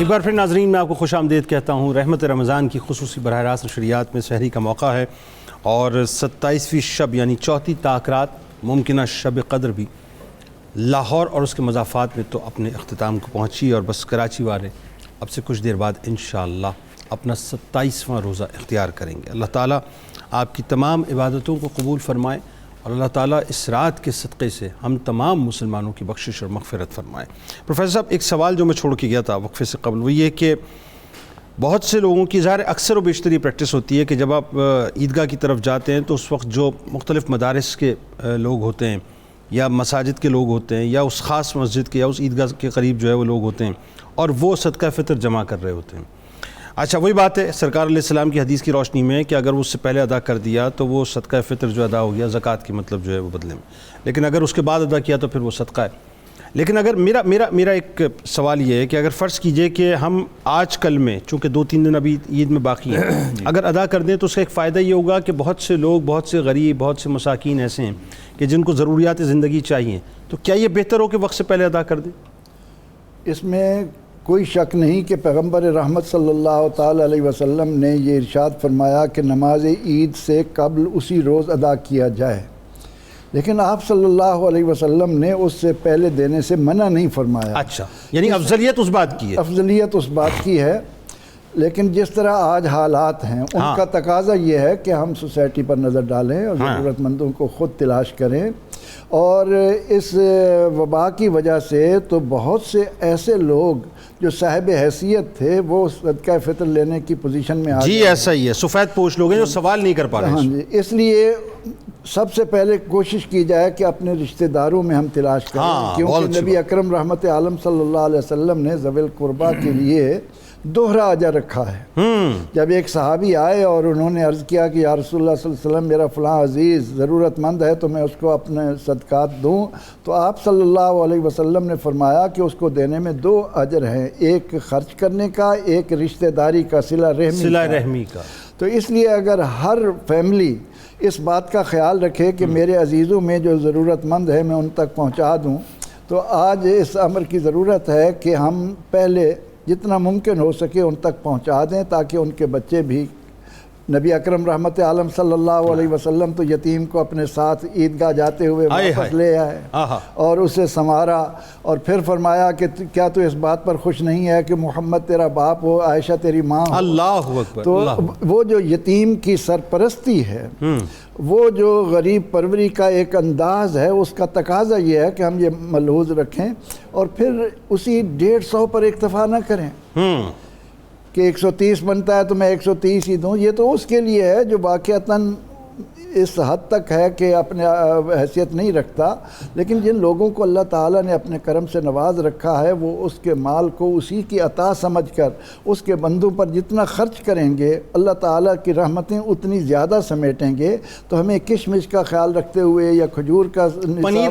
ایک بار پھر ناظرین میں آپ کو خوش آمدید کہتا ہوں۔ رحمت رمضان کی خصوصی براہ راست نشریات میں سحری کا موقع ہے اور 27ویں شب یعنی چوتھی تاخرات ممکنہ شب قدر بھی لاہور اور اس کے مضافات میں تو اپنے اختتام کو پہنچی، اور بس کراچی والے اب سے کچھ دیر بعد انشاءاللہ اپنا 27واں روزہ اختیار کریں گے۔ اللہ تعالیٰ آپ کی تمام عبادتوں کو قبول فرمائے اور اللہ تعالیٰ اس رات کے صدقے سے ہم تمام مسلمانوں کی بخشش اور مغفرت فرمائے۔ پروفیسر صاحب، ایک سوال جو میں چھوڑ کے گیا تھا وقفے سے قبل، وہ یہ کہ بہت سے لوگوں کی ظاہر اکثر و بیشتر یہ پریکٹس ہوتی ہے کہ جب آپ عیدگاہ کی طرف جاتے ہیں تو اس وقت جو مختلف مدارس کے لوگ ہوتے ہیں یا مساجد کے لوگ ہوتے ہیں یا اس خاص مسجد کے یا اس عیدگاہ کے قریب جو ہے وہ لوگ ہوتے ہیں اور وہ صدقہ فطر جمع کر رہے ہوتے ہیں۔ اچھا، وہی بات ہے سرکار علیہ السلام کی حدیث کی روشنی میں کہ اگر وہ اس سے پہلے ادا کر دیا تو وہ صدقہ فطر جو ادا ہو گیا، زکوٰۃ کی مطلب جو ہے وہ بدلے میں، لیکن اگر اس کے بعد ادا کیا تو پھر وہ صدقہ ہے۔ لیکن اگر میرا ایک سوال یہ ہے کہ اگر فرض کیجئے کہ ہم آج کل میں چونکہ 2-3 دن ابھی عید میں باقی ہیں اگر ادا کر دیں تو اس کا ایک فائدہ یہ ہوگا کہ بہت سے لوگ، بہت سے غریب، بہت سے مساکین ایسے ہیں کہ جن کو ضروریات زندگی چاہیے، تو کیا یہ بہتر ہو کہ وقت سے پہلے ادا کر دیں؟ اس میں کوئی شک نہیں کہ پیغمبر رحمت صلی اللہ تعالی علیہ وسلم نے یہ ارشاد فرمایا کہ نماز عید سے قبل اسی روز ادا کیا جائے، لیکن آپ صلی اللہ علیہ وسلم نے اس سے پہلے دینے سے منع نہیں فرمایا۔ اچھا، یعنی افضلیت اس بات کی ہے؟ افضلیت اس بات کی ہے، لیکن جس طرح آج حالات ہیں ان کا تقاضا یہ ہے کہ ہم سوسائٹی پر نظر ڈالیں اور ضرورت مندوں کو خود تلاش کریں، اور اس وبا کی وجہ سے تو بہت سے ایسے لوگ جو صاحب حیثیت تھے وہ صدقہ فطر لینے کی پوزیشن میں آ گئے۔ جی ایسا ہی ہے، سفید پوش لوگ ہیں جو سوال نہیں کر پا رہے ہیں۔ ہاں جی، اس لیے سب سے پہلے کوشش کی جائے کہ اپنے رشتہ داروں میں ہم تلاش کریں، کیونکہ نبی اکرم رحمت عالم صلی اللہ علیہ وسلم نے ذوی القربہ کے لیے دوہرا اجر رکھا ہے۔ جب ایک صحابی آئے اور انہوں نے عرض کیا کہ یا رسول اللہ صلی اللہ علیہ وسلم میرا فلاں عزیز ضرورت مند ہے تو میں اس کو اپنے صدقات دوں، تو آپ صلی اللہ علیہ وسلم نے فرمایا کہ اس کو دینے میں 2 اجر ہیں، ایک خرچ کرنے کا، ایک رشتہ داری کا، صلہ رحمی کا۔ تو اس لیے اگر ہر فیملی اس بات کا خیال رکھے کہ میرے عزیزوں میں جو ضرورت مند ہے میں ان تک پہنچا دوں، تو آج اس امر کی ضرورت ہے کہ ہم پہلے جتنا ممکن ہو سکے ان تک پہنچا دیں تاکہ ان کے بچے بھی، نبی اکرم رحمت عالم صلی اللہ علیہ وسلم تو یتیم کو اپنے ساتھ عیدگاہ جاتے ہوئے واپس لے آئے اور اسے سنوارا، اور پھر فرمایا کہ کیا تو اس بات پر خوش نہیں ہے کہ محمد تیرا باپ ہو، عائشہ تیری ماں ہو۔ اللہ اکبر۔ تو وہ جو یتیم کی سرپرستی ہے، وہ جو غریب پروری کا ایک انداز ہے، اس کا تقاضا یہ ہے کہ ہم یہ ملحوظ رکھیں اور پھر اسی 150 پر اکتفا نہ کریں کہ 130 بنتا ہے تو میں 130 ہی دوں۔ یہ تو اس کے لیے ہے جو واقعتاً اس حد تک ہے کہ اپنے حیثیت نہیں رکھتا، لیکن جن لوگوں کو اللہ تعالیٰ نے اپنے کرم سے نواز رکھا ہے وہ اس کے مال کو اسی کی عطا سمجھ کر اس کے بندوں پر جتنا خرچ کریں گے اللہ تعالیٰ کی رحمتیں اتنی زیادہ سمیٹیں گے۔ تو ہمیں کشمش کا خیال رکھتے ہوئے یا کھجور کا، پنیر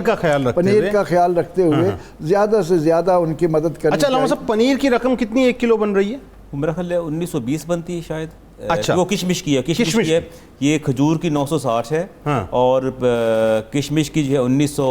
کا خیال رکھتے ہوئے زیادہ سے زیادہ ان کی مدد کریں۔ اچھا علامہ صاحب، پنیر کی رقم کتنی 1 کلو بن رہی ہے؟ میرا خیال ہے 1920 بنتی ہے شاید۔ اچھا، وہ کشمش کی ہے، یہ کھجور کی 960 ہے اور کشمش کی جو ہے 1900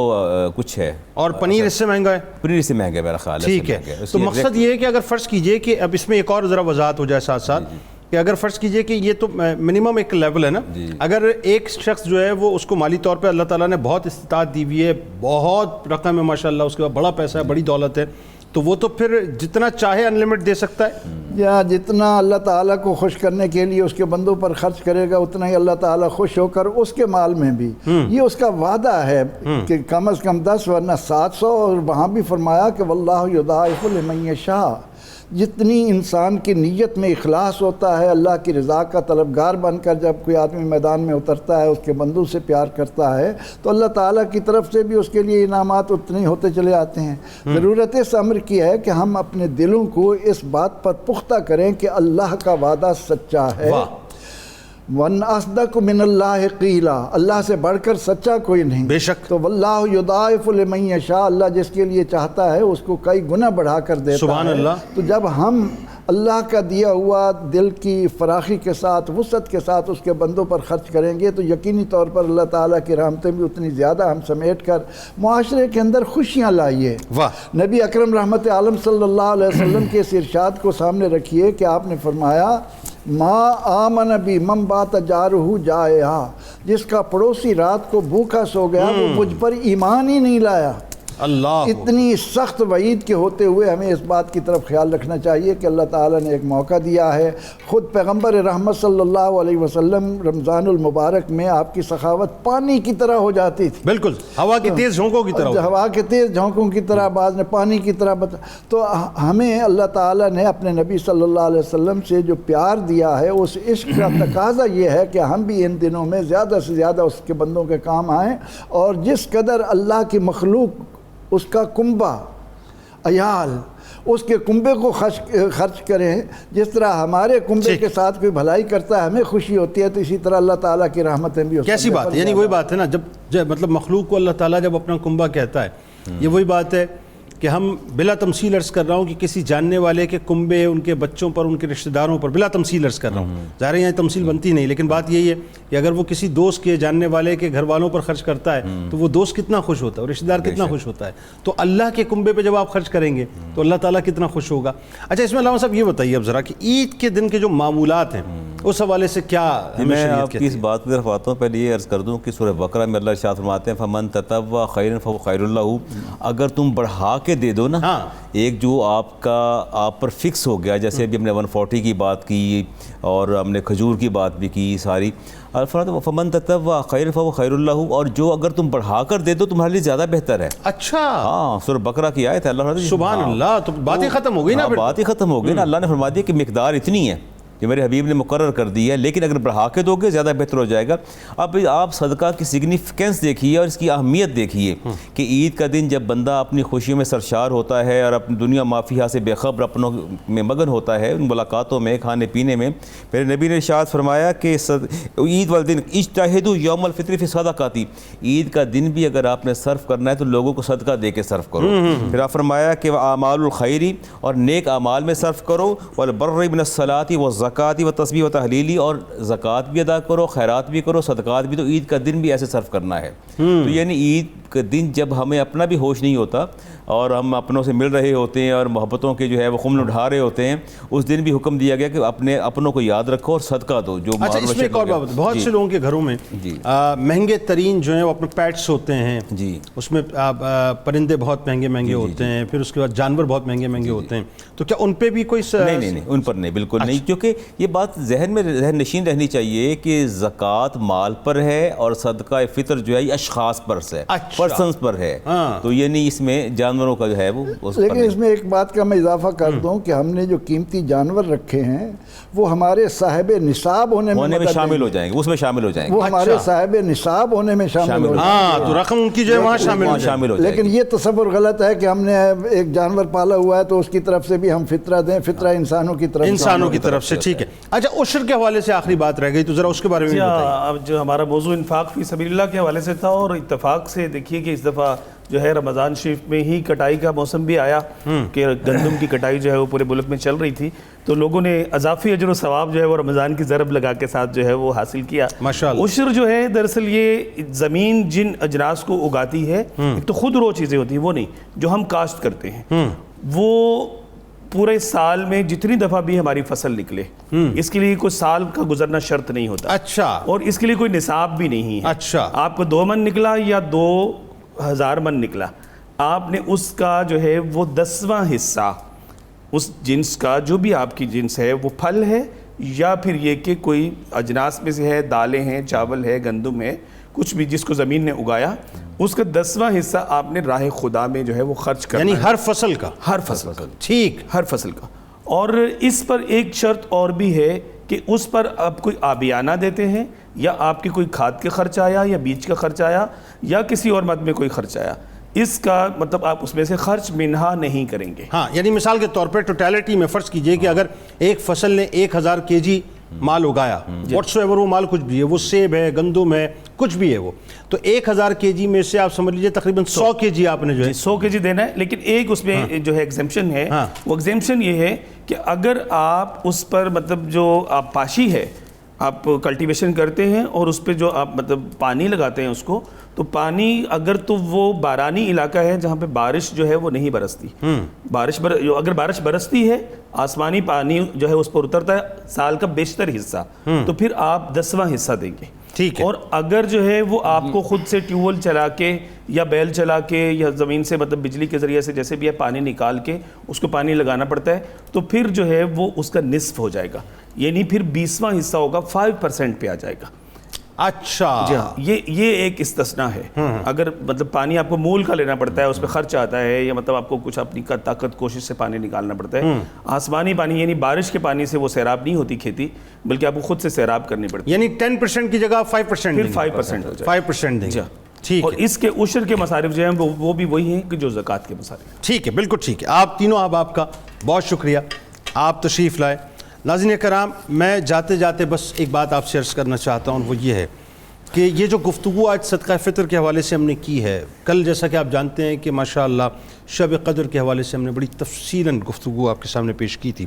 کچھ ہے، اور پنیر اس سے مہنگا ہے؟ پنیر سے مہنگا ہے میرا خیال ہے۔ ٹھیک ہے، تو مقصد یہ ہے کہ اگر فرض کیجئے کہ اب اس میں ایک اور ذرا وضاحت ہو جائے ساتھ ساتھ کہ اگر فرض کیجئے کہ یہ تو منیمم ایک لیول ہے نا، اگر ایک شخص جو ہے وہ اس کو مالی طور پہ اللہ تعالیٰ نے بہت استطاعت دی ہوئی ہے، بہت رقم ہے ماشاءاللہ، اس کے بعد بڑا پیسہ ہے، بڑی دولت ہے، تو وہ تو پھر جتنا چاہے ان لمٹ دے سکتا ہے، یا جتنا اللہ تعالیٰ کو خوش کرنے کے لیے اس کے بندوں پر خرچ کرے گا اتنا ہی اللہ تعالیٰ خوش ہو کر اس کے مال میں بھی، یہ اس کا وعدہ ہے کہ کم از کم 10 ورنہ 700، اور وہاں بھی فرمایا کہ واللہ یضاعف لمن یشاء۔ جتنی انسان کی نیت میں اخلاص ہوتا ہے، اللہ کی رضا کا طلبگار بن کر جب کوئی آدمی میدان میں اترتا ہے، اس کے بندوں سے پیار کرتا ہے، تو اللہ تعالیٰ کی طرف سے بھی اس کے لیے انعامات اتنے ہوتے چلے آتے ہیں۔ ضرورت اس امر کی ہے کہ ہم اپنے دلوں کو اس بات پر پختہ کریں کہ اللہ کا وعدہ سچا ہے۔ وَإِنْ أَصْدَقُ مِنَ اللَّهِ قِيلًا، اللہ سے بڑھ کر سچا کوئی نہیں۔ بے شک۔ تو وَاللَّهُ يُضَاعِفُ لِمَن يَشَاءُ، اللہ جس کے لیے چاہتا ہے اس کو کئی گنا بڑھا کر دیتا ہے۔ سبحان اللہ۔ تو جب ہم اللہ کا دیا ہوا دل کی فراخی کے ساتھ، وسعت کے ساتھ اس کے بندوں پر خرچ کریں گے تو یقینی طور پر اللہ تعالیٰ کی رحمتیں بھی اتنی زیادہ ہم سمیٹ کر معاشرے کے اندر خوشیاں لائیے۔ نبی اکرم رحمت عالم صلی اللہ علیہ وسلم کے اس ارشاد کو سامنے رکھیے کہ آپ نے فرمایا ما آمن بی من بات جارہ جائعا، جس کا پڑوسی رات کو بھوکا سو گیا وہ مجھ پر ایمان ہی نہیں لایا۔ اللہ اتنی سخت وعید کے ہوتے ہوئے ہمیں اس بات کی طرف خیال رکھنا چاہیے کہ اللہ تعالیٰ نے ایک موقع دیا ہے۔ خود پیغمبر رحمت صلی اللہ علیہ وسلم رمضان المبارک میں آپ کی سخاوت پانی کی طرح ہو جاتی تھی، بالکل ہوا کی تیز جھونکوں کی طرح، ہوا کے تیز جھونکوں کی طرح، بعض نے پانی کی طرح تو ہمیں اللہ تعالیٰ نے اپنے نبی صلی اللہ علیہ وسلم سے جو پیار دیا ہے اس عشق کا تقاضا یہ ہے کہ ہم بھی ان دنوں میں زیادہ سے زیادہ اس کے بندوں کے کام آئیں، اور جس قدر اللہ کی مخلوق اس کا کنبہ عیال اس کے کنبے کو خرچ کریں، جس طرح ہمارے کنبے کے ساتھ کوئی بھلائی کرتا ہے ہمیں خوشی ہوتی ہے، تو اسی طرح اللہ تعالیٰ کی رحمتیں بھی کیسی بات ہے، یعنی وہی بات ہے نا، جب مطلب مخلوق کو اللہ تعالیٰ جب اپنا کنبہ کہتا ہے، یہ وہی بات ہے کہ ہم بلا تمثیل عرض کر رہا ہوں کہ کسی جاننے والے کے کنبے، ان کے بچوں پر، ان کے رشتہ داروں پر، بلا تمثیل عرض کر رہا ہوں، ظاہر ہے یہاں تمثیل بنتی نہیں، لیکن بات یہی ہے کہ اگر وہ کسی دوست کے جاننے والے کے گھر والوں پر خرچ کرتا ہے تو وہ دوست کتنا خوش ہوتا ہے اور رشتہ دار کتنا خوش ہوتا ہے، تو اللہ کے کنبے پہ جب آپ خرچ کریں گے تو اللہ تعالیٰ کتنا خوش ہوگا۔ اچھا اس میں علامہ صاحب یہ بتائیے اب ذرا کہ عید کے دن کے جو معمولات ہیں اس حوالے سے کیا میں آپ کی اس بات کی طرف آتا ہوں۔ پہلے یہ عرض کر دوں کہ سورہ بقرہ میں اللہ ارشاد فرماتے ہیں فمن تطوع خیرا فهو خیر له، اگر تم بڑھا کے دے دو نا، ایک جو آپ پر فکس ہو گیا، جیسے ابھی ہم نے 140 کی بات کی اور ہم نے کھجور کی بات بھی کی ساری، فمن تطوع خیرا فهو خیر له، اور جو اگر تم بڑھا کر دے دو تمہارے لیے زیادہ بہتر ہے۔ اچھا ہاں سورہ بقرہ کی آیت ہے، اللہ سبحان اللہ، تو بات ہی ختم ہو گئی نا، بات ہی ختم ہو گئی نا، اللہ نے فرما دیا کہ مقدار اتنی ہے جو میرے حبیب نے مقرر کر دی ہے، لیکن اگر بڑھا کے دو گے زیادہ بہتر ہو جائے گا۔ اب آپ صدقہ کی سگنیفیکینس دیکھیے اور اس کی اہمیت دیکھیے کہ عید کا دن جب بندہ اپنی خوشیوں میں سرشار ہوتا ہے اور اپنی دنیا مافیہ سے بے خبر اپنوں میں مگن ہوتا ہے، ان ملاقاتوں میں، کھانے پینے میں، میرے نبی نے ارشاد فرمایا کہ عید والے دن اجتہدوا یوم الفطر فی صدقاتی، عید کا دن بھی اگر آپ نے صرف کرنا ہے تو لوگوں کو صدقہ دے کے صرف کرو۔ پھر آپ فرمایا کہ اعمال الخیری، اور نیک اعمال میں صرف کرو، والبر من الصلاۃ والزکوٰۃ و تسبیح و تحلیلی، اور زکوٰۃ بھی ادا کرو، خیرات بھی کرو، صدقات بھی۔ تو عید کا دن بھی ایسے صرف کرنا ہے۔ تو یعنی عید کا دن جب ہمیں اپنا بھی ہوش نہیں ہوتا اور ہم اپنوں سے مل رہے ہوتے ہیں اور محبتوں کے جو ہے وہ خم اٹھا رہے ہوتے ہیں، اس دن بھی حکم دیا گیا کہ اپنوں کو یاد رکھو اور صدقہ دو۔ جو اچھا اس میں ایک اور بات، بہت سے لوگوں کے گھروں میں مہنگے ترین جو ہیں وہ اپنے پیٹس ہوتے ہیں، اس میں پرندے بہت مہنگے ہوتے ہیں، پھر اس کے بعد جانور بہت مہنگے ہوتے ہیں، تو کیا ان پہ بھی کوئی نہیں ان پر نہیں، بالکل نہیں، کیونکہ یہ بات ذہن نشین رہنی چائیے کہ زکوٰۃ مال پر ہے اور صدقہ فطر جو ہے یہ اشخاص پر ہے، پرسنز پر ہے، تو یہ نہیں اس میں جانوروں کا جو ہے وہ۔ لیکن اس میں ایک بات کا میں اضافہ کر دوں کہ ہم نے جو قیمتی جانور رکھے ہیں وہ ہمارے صاحب نصاب ہونے میں شامل ہو جائیں گے، اس میں شامل ہو جائیں گے، وہ ہمارے صاحب نصاب ہونے میں شامل ہو جائیں گے، تو رقم ان کی جو ہے وہاں شامل ہو جائے گی۔ لیکن یہ تصور غلط ہے کہ ہم نے ایک جانور پالا ہوا ہے تو اس کی طرف سے بھی ہم فطرہ دیں، فطرہ انسانوں کی طرف سے۔ ٹھیک ہے، اچھا عشر کے حوالے سے آخری بات رہ گئی تو ذرا اس کے بارے میں بتائیے۔ اب جو ہمارا موضوع انفاق فی سبیل اللہ کے حوالے سے تھا، اور اتفاق سے دیکھیے کہ اس دفعہ جو ہے رمضان شریف میں ہی کٹائی کا موسم بھی آیا کہ گندم کی کٹائی جو ہے وہ پورے ملک میں چل رہی تھی، تو لوگوں نے اضافی اجر و ثواب جو ہے وہ رمضان کی ضرب لگا کے ساتھ جو ہے وہ حاصل کیا۔ عشر جو ہے دراصل یہ زمین جن اجناس کو اگاتی ہے، ایک تو خود رو چیزیں ہوتی ہیں وہ نہیں، جو ہم کاشت کرتے ہیں، وہ پورے سال میں جتنی دفعہ بھی ہماری فصل نکلے، اس کے لیے کوئی سال کا گزرنا شرط نہیں ہوتا، اچھا، اور اس کے لیے کوئی نصاب بھی نہیں ہے۔ اچھا، آپ کو 2 من نکلا یا 2000 من نکلا، آپ نے اس کا جو ہے وہ 10واں حصہ اس جنس کا، جو بھی آپ کی جنس ہے، وہ پھل ہے یا پھر یہ کہ کوئی اجناس میں سے ہے، دالیں ہیں، چاول ہے، گندم ہے، کچھ بھی جس کو زمین نے اگایا، اس کا 10واں حصہ آپ نے راہ خدا میں جو ہے وہ خرچ کرنا ہے، یعنی ہر فصل کا، ٹھیک، ہر فصل کا۔ اور اس پر ایک شرط اور بھی ہے کہ اس پر آپ کوئی آبیانہ دیتے ہیں یا آپ کی کوئی کھاد کے خرچ آیا یا بیج کا خرچ آیا یا کسی اور مد میں کوئی خرچ آیا، اس کا مطلب آپ اس میں سے خرچ منہا نہیں کریں گے۔ ہاں، یعنی مثال کے طور پر ٹوٹیلٹی میں فرض کیجئے کہ اگر ایک فصل نے 1000 kg مال اگایا، واٹس ایور وہ مال کچھ بھی ہے، وہ سیب ہے، گندم ہے، کچھ بھی ہے وہ، تو 1000 kg میں سے آپ سمجھ لیجئے تقریباً 100 kg آپ نے جو ہے 100 kg دینا ہے. لیکن ایک اس میں جو ہے ایگزیمپشن ہے، وہ ایگزیمپشن یہ ہے کہ اگر آپ اس پر مطلب جو آپ پاشی ہے آپ کلٹیویشن کرتے ہیں اور اس پہ جو آپ مطلب پانی لگاتے ہیں اس کو، تو پانی اگر تو وہ بارانی علاقہ ہے جہاں پہ بارش جو ہے وہ نہیں برستی، اگر بارش برستی ہے آسمانی پانی جو ہے اس پر اترتا ہے سال کا بیشتر حصہ، تو پھر آپ 10واں حصہ دیں گے. ٹھیک ہے. اور اگر جو ہے وہ آپ کو خود سے ٹیوب ویل چلا کے یا بیل چلا کے یا زمین سے مطلب بجلی کے ذریعے سے جیسے بھی ہے پانی نکال کے اس کو پانی لگانا پڑتا ہے، تو پھر جو ہے وہ اس کا نصف ہو جائے گا، یعنی پھر 20واں حصہ ہوگا، 5% پہ آ جائے گا. اچھا جی ہاں، یہ ایک استثناء ہے. اگر مطلب پانی آپ کو مول کا لینا پڑتا ہے، اس پہ خرچ آتا ہے، یا مطلب آپ کو کچھ اپنی طاقت کوشش سے پانی نکالنا پڑتا ہے، آسمانی پانی یعنی بارش کے پانی سے وہ سیراب نہیں ہوتی کھیتی، بلکہ آپ کو خود سے سیراب کرنی پڑتی ہے. یعنی 10% کی جگہ 5% پھر 5% ہو جائے 5% دیں گے. ٹھیک اور ہے. اس کے عشر کے مصارف جو ہیں وہ بھی وہی ہیں کہ جو زکوٰۃ کے مصارف. ٹھیک ہے، بالکل ٹھیک ہے. آپ تینوں احباب کا بہت شکریہ، آپ تشریف لائے. ناظرین کرام، میں جاتے جاتے بس ایک بات آپ سے عرض کرنا چاہتا ہوں، وہ یہ ہے کہ یہ جو گفتگو آج صدقہ فطر کے حوالے سے ہم نے کی ہے، کل جیسا کہ آپ جانتے ہیں کہ ماشاءاللہ شب قدر کے حوالے سے ہم نے بڑی تفصیلاً گفتگو آپ کے سامنے پیش کی تھی.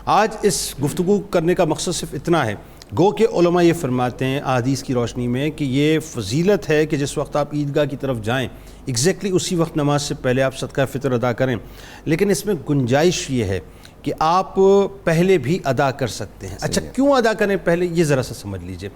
آج اس گفتگو کرنے کا مقصد صرف اتنا ہے، گو کہ علماء یہ فرماتے ہیں احادیث کی روشنی میں کہ یہ فضیلت ہے کہ جس وقت آپ عیدگاہ کی طرف جائیں ایگزیکٹلی اسی وقت نماز سے پہلے آپ صدقہ فطر ادا کریں، لیکن اس میں گنجائش یہ ہے کہ آپ پہلے بھی ادا کر سکتے ہیں. اچھا کیوں ادا کریں پہلے، یہ ذرا سا سمجھ لیجئے.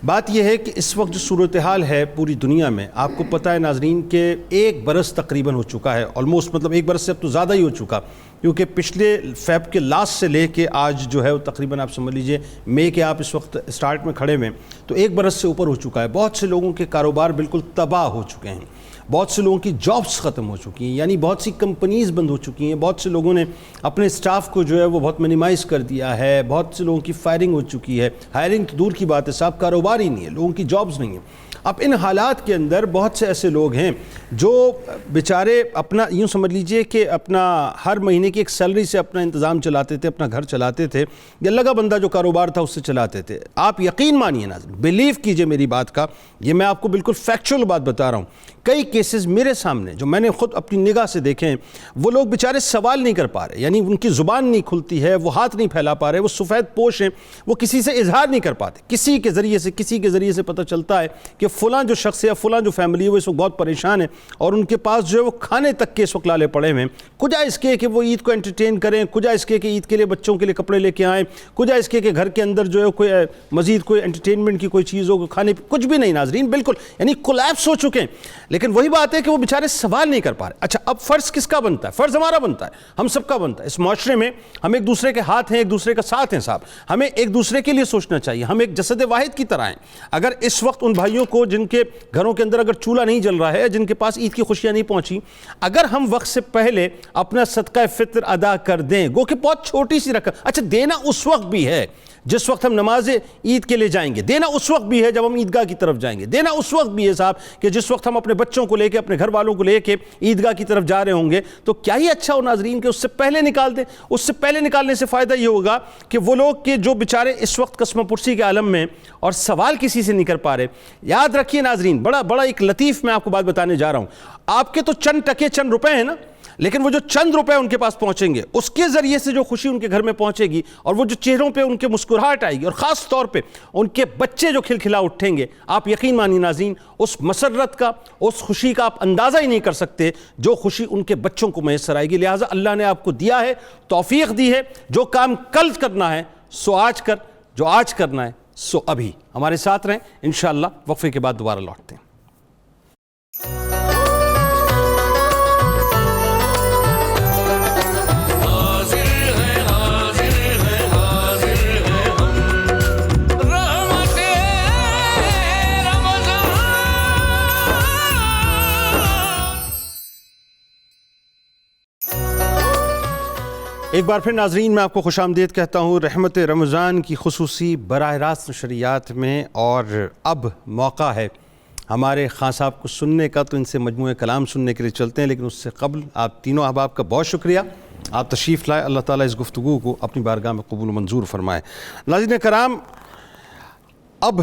بات یہ ہے کہ اس وقت جو صورتحال ہے پوری دنیا میں، آپ کو پتہ ہے ناظرین کہ 1 برس تقریباً ہو چکا ہے، آلموسٹ مطلب 1 برس سے اب تو زیادہ ہی ہو چکا، کیونکہ پچھلے فیب کے لاسٹ سے لے کے آج جو ہے وہ تقریباً آپ سمجھ لیجئے مئی کے آپ اس وقت سٹارٹ میں کھڑے ہوئے، تو 1 برس سے اوپر ہو چکا ہے. بہت سے لوگوں کے کاروبار بالکل تباہ ہو چکے ہیں، بہت سے لوگوں کی جابس ختم ہو چکی ہیں، یعنی بہت سی کمپنیز بند ہو چکی ہیں، بہت سے لوگوں نے اپنے سٹاف کو جو ہے وہ بہت منیمائز کر دیا ہے، بہت سے لوگوں کی فائرنگ ہو چکی ہے، ہائرنگ تو دور کی بات ہے صاحب، کاروبار ہی نہیں ہے، لوگوں کی جابس نہیں ہیں. اب ان حالات کے اندر بہت سے ایسے لوگ ہیں جو بیچارے اپنا یوں سمجھ لیجئے کہ اپنا ہر مہینے کی ایک سیلری سے اپنا انتظام چلاتے تھے، اپنا گھر چلاتے تھے، یا لگا بندہ جو کاروبار تھا اس سے چلاتے تھے. آپ یقین مانیے ناظرین، بلیو کیجئے میری بات کا، یہ میں آپ کو بالکل فیکچول بات بتا رہا ہوں. کئی کیسز میرے سامنے جو میں نے خود اپنی نگاہ سے دیکھے ہیں، وہ لوگ بیچارے سوال نہیں کر پا رہے، یعنی ان کی زبان نہیں کھلتی ہے، وہ ہاتھ نہیں پھیلا پا رہے، وہ سفید پوش ہیں، وہ کسی سے اظہار نہیں کر پاتے. کسی کے ذریعے سے پتہ چلتا ہے کہ فلاں جو شخص ہے، فلاں جو فیملی ہے، وہ اس وقت بہت پریشان ہے اور ان کے پاس جو ہے وہ کھانے تک کے اس وقت لالے پڑے ہیں. کجا اس کے کہ وہ عید کو انٹرٹین کریں، کجا اس کے کہ عید کے لیے بچوں کے لیے کپڑے لے کے آئیں، کجا اس کے کہ گھر کے اندر جو ہے کوئی مزید کوئی انٹرٹینمنٹ کی کوئی چیز ہو، کھانے کچھ بھی نہیں ناظرین، بالکل یعنی کولیپس ہو چکے ہیں. لیکن وہی بات ہے کہ وہ بیچارے سوال نہیں کر پا رہے. اچھا اب فرض کس کا بنتا ہے؟ فرض ہمارا بنتا ہے، ہم سب کا بنتا ہے. اس معاشرے میں ہم ایک دوسرے کے ہاتھ ہیں، ایک دوسرے کا ساتھ ہیں صاحب، ہمیں ایک دوسرے کے لیے سوچنا چاہیے، ہم ایک جسد واحد کی طرح ہیں. اگر اس وقت ان بھائیوں کو جن کے گھروں کے اندر اگر چولہا نہیں جل رہا ہے، جن کے پاس عید کی خوشیاں نہیں پہنچی، اگر ہم وقت سے پہلے اپنا صدقہ فطر ادا کر دیں، گو کہ بہت چھوٹی سی رقم، اچھا دینا اس وقت بھی ہے جس وقت ہم نماز عید کے لیے جائیں گے، دینا اس وقت بھی ہے جب ہم عیدگاہ کی طرف جائیں گے، دینا اس وقت بھی ہے صاحب کہ جس وقت ہم اپنے بچوں کو لے کے، اپنے گھر والوں کو لے کے عیدگاہ کی طرف جا رہے ہوں گے. تو کیا ہی اچھا ہو ناظرین کہ اس سے پہلے نکال دیں. اس سے پہلے نکالنے سے فائدہ یہ ہوگا کہ وہ لوگ کہ جو بیچارے اس وقت قسم پرسی کے عالم میں اور سوال کسی سے نہیں کر پا رہے. یاد رکھیے ناظرین، بڑا ایک لطیف میں آپ کو بات بتانے جا رہا ہوں. آپ کے تو چند ٹکے چند روپے ہیں نا، لیکن وہ جو چند روپے ان کے پاس پہنچیں گے، اس کے ذریعے سے جو خوشی ان کے گھر میں پہنچے گی، اور وہ جو چہروں پہ ان کے مسکراہٹ آئے گی، اور خاص طور پہ ان کے بچے جو کھلکھلا اٹھیں گے، آپ یقین مانیے ناظرین، اس مسرت کا، اس خوشی کا آپ اندازہ ہی نہیں کر سکتے جو خوشی ان کے بچوں کو میسر آئے گی. لہٰذا اللہ نے آپ کو دیا ہے، توفیق دی ہے، جو کام کل کرنا ہے سو آج کر، جو آج کرنا ہے سو ابھی. ہمارے ساتھ رہیں، انشاءاللہ وقفے کے بعد دوبارہ لوٹتے ہیں. ایک بار پھر ناظرین میں آپ کو خوش آمدید کہتا ہوں رحمت رمضان کی خصوصی براہ راست نشریات میں. اور اب موقع ہے ہمارے خان صاحب کو سننے کا، تو ان سے مجموعہ کلام سننے کے لیے چلتے ہیں. لیکن اس سے قبل آپ تینوں احباب کا بہت شکریہ آپ تشریف لائے. اللہ تعالیٰ اس گفتگو کو اپنی بارگاہ میں قبول و منظور فرمائے. ناظرین کرام، اب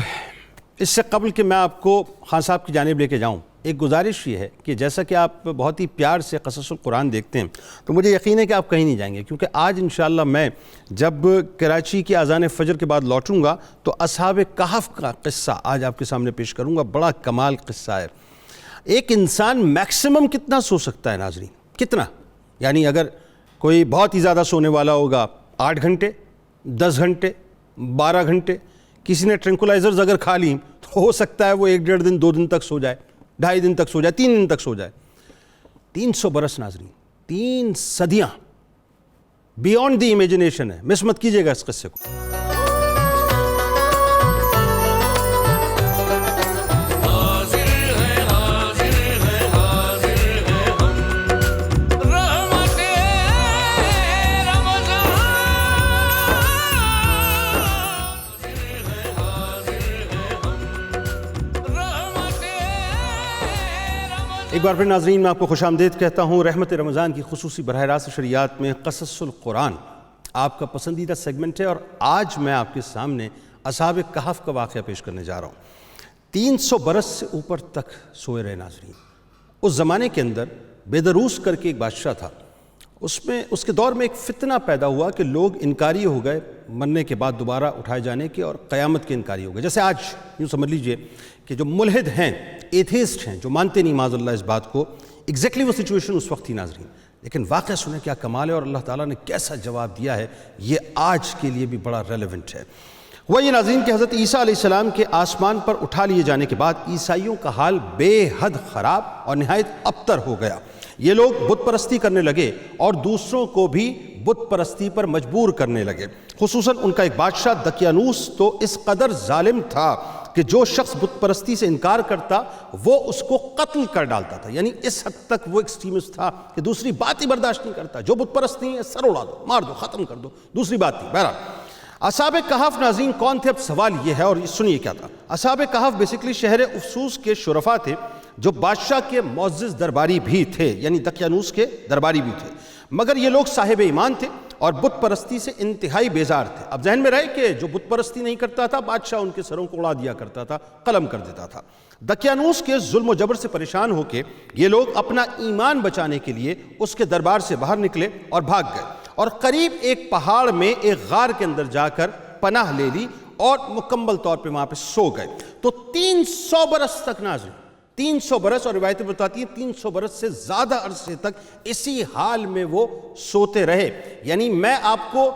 اس سے قبل کہ میں آپ کو خان صاحب کی جانب لے کے جاؤں، ایک گزارش یہ ہے کہ جیسا کہ آپ بہت ہی پیار سے قصص القرآن دیکھتے ہیں تو مجھے یقین ہے کہ آپ کہیں نہیں جائیں گے، کیونکہ آج انشاءاللہ میں جب کراچی کی اذان فجر کے بعد لوٹوں گا تو اصحاب کہف کا قصہ آج آپ کے سامنے پیش کروں گا. بڑا کمال قصہ ہے. ایک انسان میکسیمم کتنا سو سکتا ہے ناظرین؟ کتنا؟ یعنی اگر کوئی بہت ہی زیادہ سونے والا ہوگا 8 گھنٹے، 10 گھنٹے، 12 گھنٹے. کسی نے ٹرنکولائزرز اگر کھا لیں تو ہو سکتا ہے وہ 1-1.5 دن 2 دن تک سو جائے، 2.5 دن تک سو جائے، 3 دن تک سو جائے. 300 برس ناظرین، 3 صدیاں بیونڈ دی امیجنیشن ہے. مس مت کیجیے گا اس قصے کو. ایک بار پھر ناظرین میں آپ کو خوش آمدید کہتا ہوں. رحمت رمضان کی خصوصی براہ راست شریعت میں قصص القرآن آپ کا پسندیدہ سیگمنٹ ہے، اور آج میں آپ کے سامنے اصحاب کہف کا واقعہ پیش کرنے جا رہا ہوں. 300 برس سے اوپر تک سوئے رہے ناظرین. اس زمانے کے اندر بیدروس کر کے ایک بادشاہ تھا. اس کے دور میں ایک فتنہ پیدا ہوا کہ لوگ انکاری ہو گئے مرنے کے بعد دوبارہ اٹھائے جانے کے، اور قیامت کے انکاری ہو گئے. جیسے آج یوں سمجھ لیجئے کہ جو ملحد ہیں، ایتھیسٹ ہیں، جو مانتے نہیں معاذ اللہ اس بات کو، ایگزیکٹلی وہ سچویشن اس وقت تھی ناظرین. لیکن واقعہ سنیں کیا کمال ہے، اور اللہ تعالیٰ نے کیسا جواب دیا ہے، یہ آج کے لیے بھی بڑا ریلیونٹ ہے. وہ یہ ناظرین کہ حضرت عیسیٰ علیہ السلام کے آسمان پر اٹھا لیے جانے کے بعد عیسائیوں کا حال بے حد خراب اور نہایت ابتر ہو گیا. یہ لوگ بت پرستی کرنے لگے اور دوسروں کو بھی بت پرستی پر مجبور کرنے لگے. خصوصاً ان کا ایک بادشاہ دقیانوس تو اس قدر ظالم تھا کہ جو شخص بت پرستی سے انکار کرتا وہ اس کو قتل کر ڈالتا تھا. یعنی اس حد تک وہ ایکسٹریمسٹ تھا کہ دوسری بات ہی برداشت نہیں کرتا. جو بت پرست نہیں ہے سر اڑا دو، مار دو، ختم کر دو، دوسری بات تھی. بہرحال اصحاب کہف ناظرین کون تھے؟ اب سوال یہ ہے، اور سنیے کیا تھا. اصحاب کہف بیسیکلی شہر افسوس کے شرفاء تھے جو بادشاہ کے معزز درباری بھی تھے، یعنی دقیانوس کے درباری بھی تھے. مگر یہ لوگ صاحب ایمان تھے اور بت پرستی سے انتہائی بیزار تھے. اب ذہن میں رہے کہ جو بت پرستی نہیں کرتا تھا بادشاہ ان کے سروں کو اڑا دیا کرتا تھا، قلم کر دیتا تھا. دقیانوس کے ظلم و جبر سے پریشان ہو کے یہ لوگ اپنا ایمان بچانے کے لیے اس کے دربار سے باہر نکلے اور بھاگ گئے، اور قریب ایک پہاڑ میں ایک غار کے اندر جا کر پناہ لے لی اور مکمل طور پہ وہاں پہ سو گئے. تو 300 برس تک ناظرین، 300 برس، اور روایتیں بتاتی ہیں 300 برس سے زیادہ عرصے تک اسی حال میں وہ سوتے رہے. یعنی میں آپ کو